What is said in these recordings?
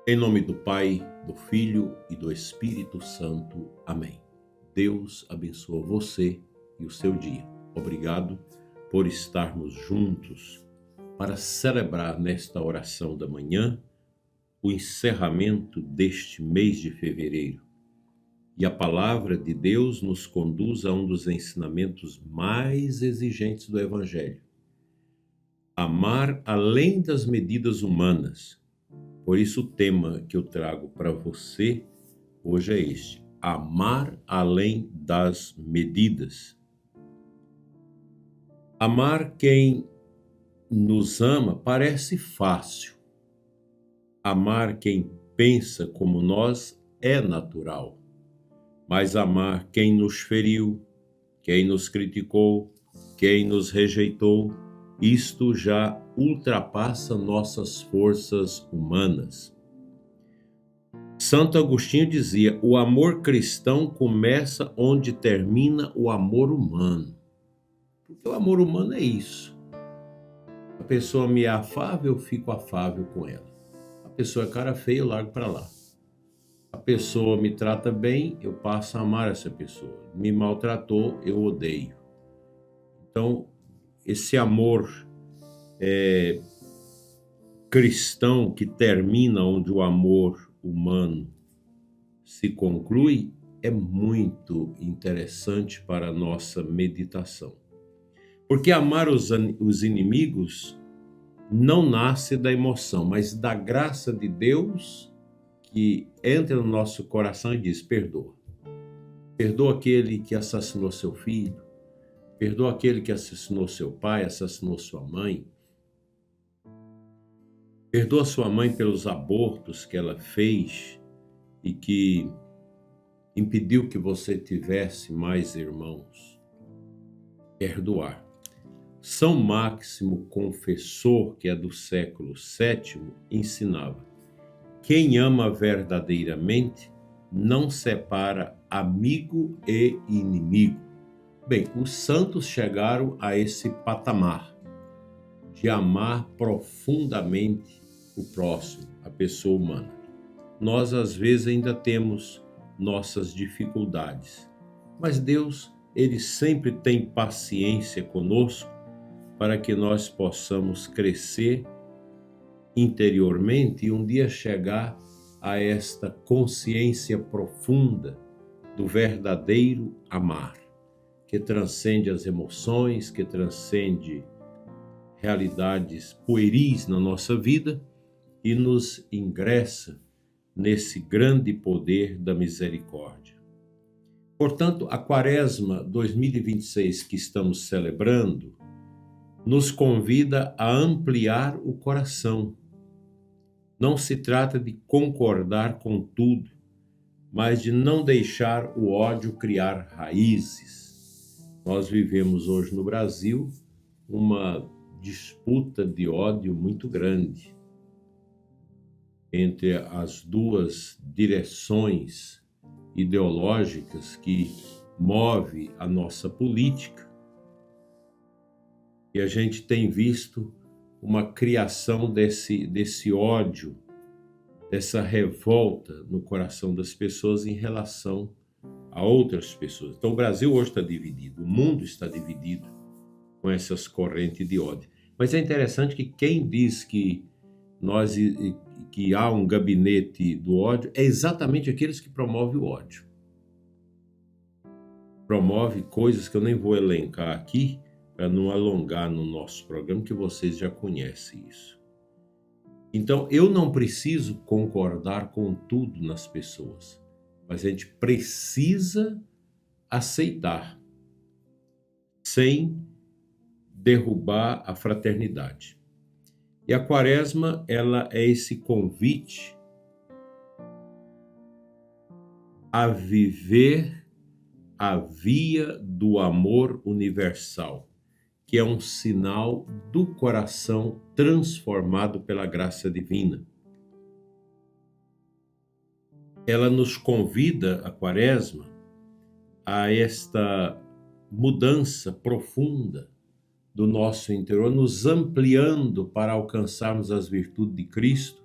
Em nome do Pai, do Filho e do Espírito Santo. Amém. Deus abençoa você e o seu dia. Obrigado por estarmos juntos para celebrar nesta oração da manhã o encerramento deste mês de fevereiro. E a palavra de Deus nos conduz a um dos ensinamentos mais exigentes do Evangelho: amar além das medidas humanas. Por isso, o tema que eu trago para você hoje é este: amar além das medidas. Amar quem nos ama parece fácil. Amar quem pensa como nós é natural. Mas amar quem nos feriu, quem nos criticou, quem nos rejeitou, isto já ultrapassa nossas forças humanas. Santo Agostinho dizia: o amor cristão começa onde termina o amor humano. Porque o amor humano é isso. A pessoa me é afável, eu fico afável com ela. A pessoa é cara feia, eu largo para lá. A pessoa me trata bem, eu passo a amar essa pessoa. Me maltratou, eu odeio. Então, esse amor cristão que termina onde o amor humano se conclui é muito interessante para a nossa meditação. Porque amar os inimigos não nasce da emoção, mas da graça de Deus que entra no nosso coração e diz: perdoa. Perdoa aquele que assassinou seu filho, perdoa aquele que assassinou seu pai, assassinou sua mãe. Perdoa sua mãe pelos abortos que ela fez e que impediu que você tivesse mais irmãos. Perdoar. São Máximo Confessor, que é do século VII, ensinava: quem ama verdadeiramente não separa amigo e inimigo. Bem, os santos chegaram a esse patamar de amar profundamente o próximo, a pessoa humana. Nós, às vezes, ainda temos nossas dificuldades, mas Deus, Ele sempre tem paciência conosco para que nós possamos crescer interiormente e um dia chegar a esta consciência profunda do verdadeiro amar, que transcende as emoções, que transcende realidades pueris na nossa vida e nos ingressa nesse grande poder da misericórdia. Portanto, a Quaresma 2026 que estamos celebrando nos convida a ampliar o coração. Não se trata de concordar com tudo, mas de não deixar o ódio criar raízes. Nós vivemos hoje no Brasil uma disputa de ódio muito grande entre as duas direções ideológicas que move a nossa política. E a gente tem visto uma criação desse ódio, dessa revolta no coração das pessoas em relação a outras pessoas. Então o Brasil hoje está dividido, o mundo está dividido com essas correntes de ódio. Mas é interessante que quem diz que há um gabinete do ódio é exatamente aqueles que promovem o ódio. Promove coisas que eu nem vou elencar aqui, para não alongar no nosso programa, que vocês já conhecem isso. Então, eu não preciso concordar com tudo nas pessoas, mas a gente precisa aceitar, sem derrubar a fraternidade. E a Quaresma, ela é esse convite a viver a via do amor universal, que é um sinal do coração transformado pela graça divina. Ela nos convida, a Quaresma, a esta mudança profunda do nosso interior, nos ampliando para alcançarmos as virtudes de Cristo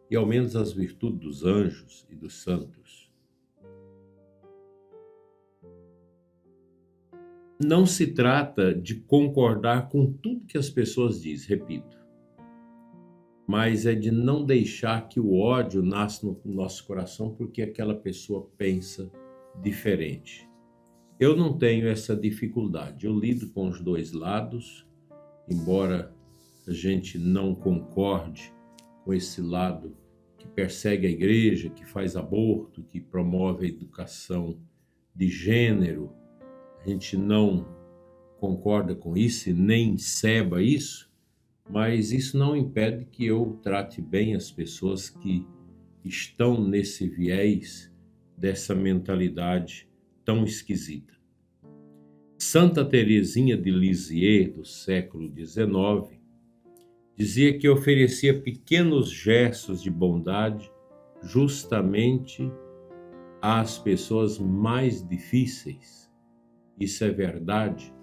e ao menos as virtudes dos anjos e dos santos. Não se trata de concordar com tudo que as pessoas dizem, repito, mas é de não deixar que o ódio nasça no nosso coração porque aquela pessoa pensa diferente. Eu não tenho essa dificuldade, eu lido com os dois lados, embora a gente não concorde com esse lado que persegue a igreja, que faz aborto, que promove a educação de gênero, a gente não concorda com isso e nem ceba isso, mas isso não impede que eu trate bem as pessoas que estão nesse viés dessa mentalidade tão esquisita. Santa Teresinha de Lisieux, do século XIX, dizia que oferecia pequenos gestos de bondade justamente às pessoas mais difíceis. Isso é verdade.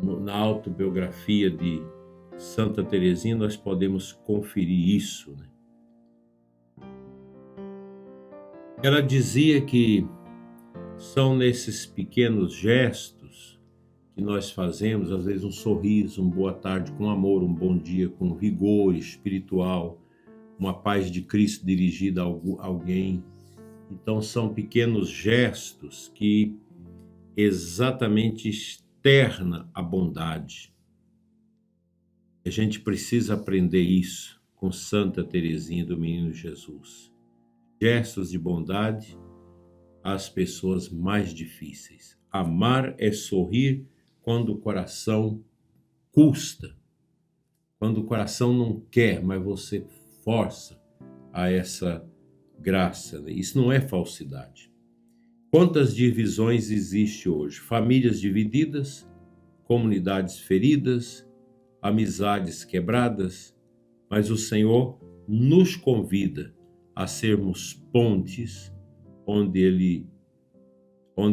Na autobiografia de Santa Teresinha nós podemos conferir isso, né? Ela dizia que são nesses pequenos gestos que nós fazemos, às vezes um sorriso, um boa tarde com amor, um bom dia com rigor espiritual, uma paz de Cristo dirigida a alguém. Então são pequenos gestos que exatamente externa a bondade. A gente precisa aprender isso com Santa Teresinha do Menino Jesus. Gestos de bondade às pessoas mais difíceis. Amar é sorrir quando o coração custa, quando o coração não quer, mas você força a essa graça. Isso não é falsidade. Quantas divisões existem hoje? Famílias divididas, comunidades feridas, amizades quebradas, mas o Senhor nos convida a sermos pontes onde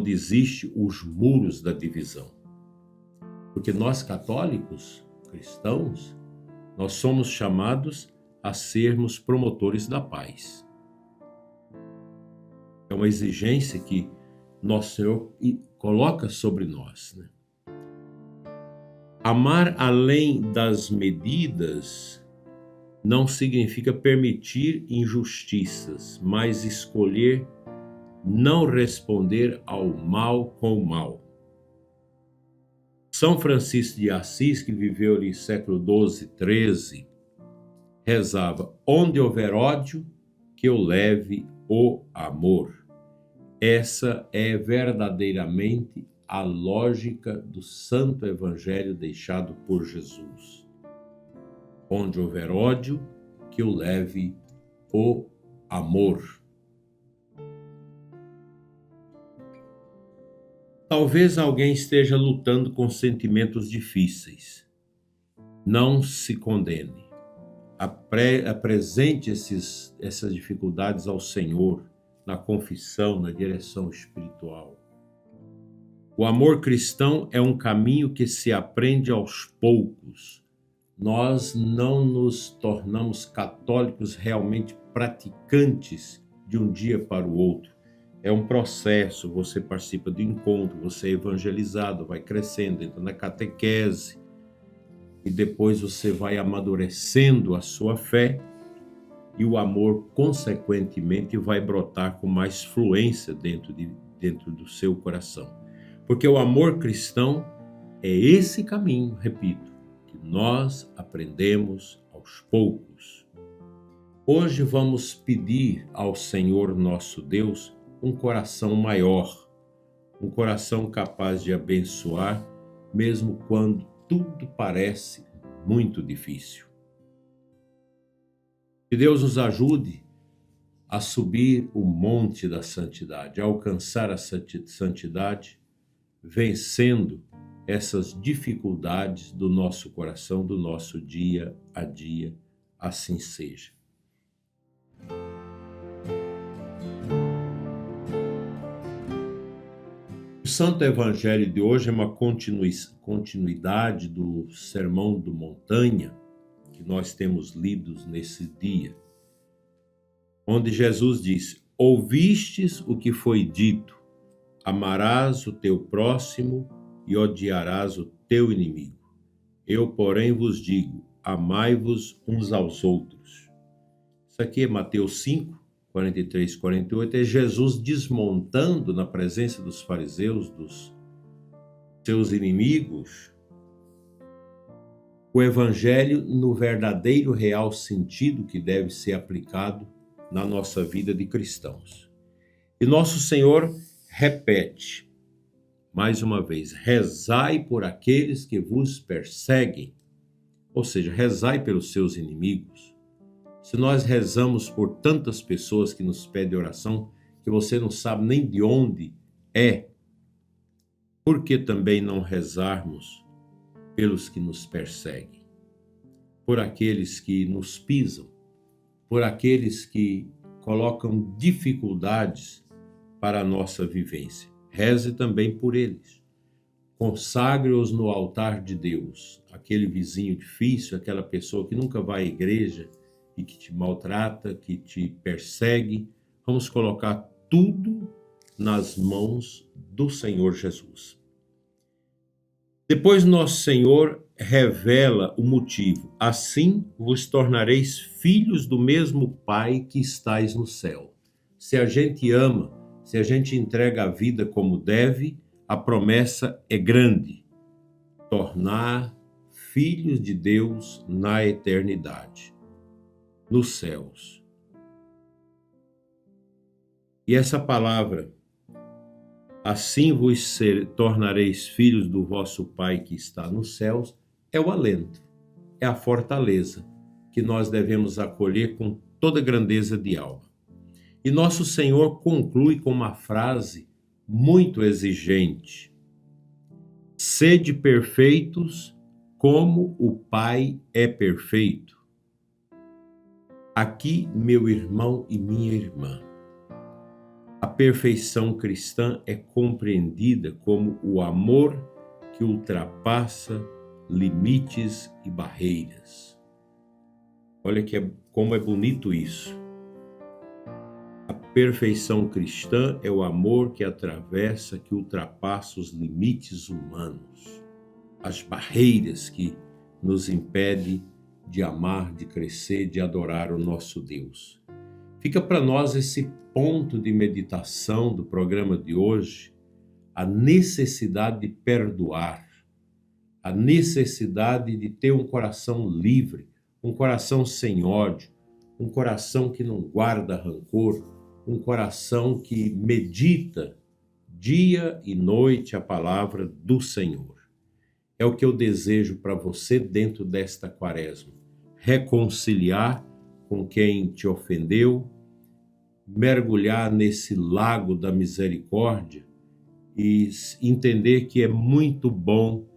existe os muros da divisão. Porque nós católicos, cristãos, nós somos chamados a sermos promotores da paz. É uma exigência que nosso Senhor coloca sobre nós, né? Amar além das medidas não significa permitir injustiças, mas escolher não responder ao mal com o mal. São Francisco de Assis, que viveu ali século XII, XIII, rezava: onde houver ódio, que eu leve o amor. Essa é verdadeiramente a lógica do Santo Evangelho deixado por Jesus. Onde houver ódio, que eu leve o amor. Talvez alguém esteja lutando com sentimentos difíceis. Não se condene. Apresente essas dificuldades ao Senhor, na confissão, na direção espiritual. O amor cristão é um caminho que se aprende aos poucos. Nós não nos tornamos católicos realmente praticantes de um dia para o outro. É um processo, você participa do encontro, você é evangelizado, vai crescendo, entra na catequese, e depois você vai amadurecendo a sua fé, e o amor, consequentemente, vai brotar com mais fluência dentro do seu coração. Porque o amor cristão é esse caminho, repito, que nós aprendemos aos poucos. Hoje vamos pedir ao Senhor nosso Deus um coração maior, um coração capaz de abençoar, mesmo quando tudo parece muito difícil. Que Deus nos ajude a subir o monte da santidade, a alcançar a santidade, vencendo essas dificuldades do nosso coração, do nosso dia a dia, assim seja. O Santo Evangelho de hoje é uma continuidade do Sermão do Montanha, que nós temos lidos nesse dia. onde Jesus disse: ouvistes o que foi dito, amarás o teu próximo e odiarás o teu inimigo. Eu, porém, vos digo, amai-vos uns aos outros. Isso aqui é Mateus 5, 43, 48, é Jesus desmontando na presença dos fariseus, dos seus inimigos, o evangelho no verdadeiro, real sentido que deve ser aplicado na nossa vida de cristãos. E nosso Senhor repete, mais uma vez, rezai por aqueles que vos perseguem, ou seja, rezai pelos seus inimigos. Se nós rezamos por tantas pessoas que nos pedem oração, que você não sabe nem de onde é, por que também não rezarmos pelos que nos perseguem? Por aqueles que nos pisam, por aqueles que colocam dificuldades para a nossa vivência. Reze também por eles. Consagre-os no altar de Deus. Aquele vizinho difícil, aquela pessoa que nunca vai à igreja e que te maltrata, que te persegue. Vamos colocar tudo nas mãos do Senhor Jesus. Depois nosso Senhor revela o motivo. Assim vos tornareis filhos do mesmo Pai que estais no céu. Se a gente ama, se a gente entrega a vida como deve, a promessa é grande. Tornar filhos de Deus na eternidade, nos céus. E essa palavra, assim vos tornareis filhos do vosso Pai que está nos céus, é o alento, é a fortaleza que nós devemos acolher com toda grandeza de alma. E nosso Senhor conclui com uma frase muito exigente: sede perfeitos como o Pai é perfeito. Aqui, meu irmão e minha irmã, a perfeição cristã é compreendida como o amor que ultrapassa limites e barreiras. Olha como é bonito isso. A perfeição cristã é o amor que atravessa, que ultrapassa os limites humanos, as barreiras que nos impedem de amar, de crescer, de adorar o nosso Deus. Fica para nós esse ponto de meditação do programa de hoje, a necessidade de perdoar, a necessidade de ter um coração livre, um coração sem ódio, um coração que não guarda rancor, um coração que medita dia e noite a palavra do Senhor. É o que eu desejo para você dentro desta quaresma. Reconciliar com quem te ofendeu, mergulhar nesse lago da misericórdia e entender que é muito bom,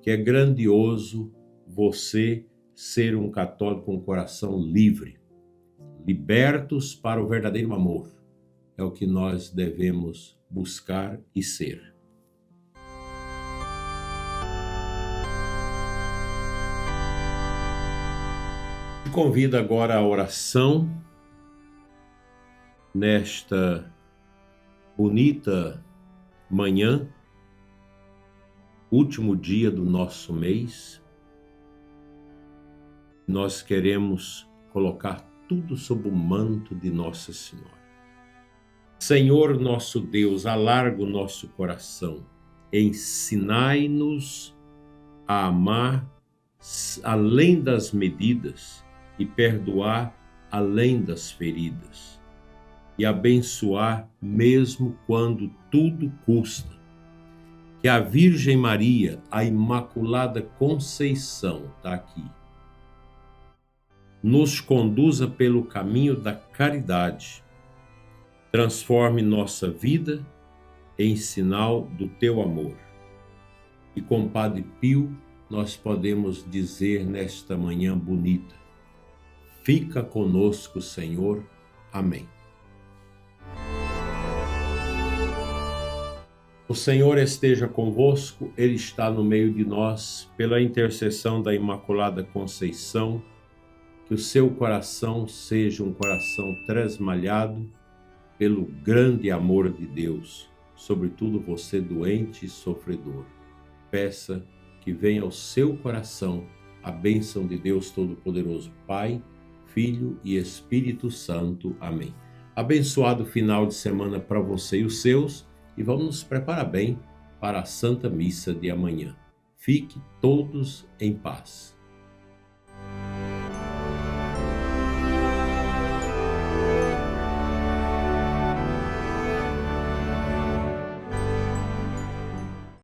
que é grandioso você ser um católico com coração livre, libertos para o verdadeiro amor. É o que nós devemos buscar e ser. Te convido agora à oração nesta bonita manhã, último dia do nosso mês. Nós queremos colocar tudo sob o manto de Nossa Senhora. Senhor nosso Deus, alarga o nosso coração, ensinai-nos a amar além das medidas e perdoar além das feridas e abençoar mesmo quando tudo custa. Que a Virgem Maria, a Imaculada Conceição, está aqui, nos conduza pelo caminho da caridade, transforme nossa vida em sinal do teu amor. E com Padre Pio, nós podemos dizer nesta manhã bonita: fica conosco, Senhor. Amém. O Senhor esteja convosco, Ele está no meio de nós, pela intercessão da Imaculada Conceição, Que o seu coração seja um coração tresmalhado pelo grande amor de Deus, sobretudo você doente e sofredor. Peça que venha ao seu coração a bênção de Deus Todo-Poderoso, Pai, Filho e Espírito Santo. Amém. Abençoado final de semana para você e os seus, e vamos nos preparar bem para a Santa Missa de amanhã. Fique todos em paz.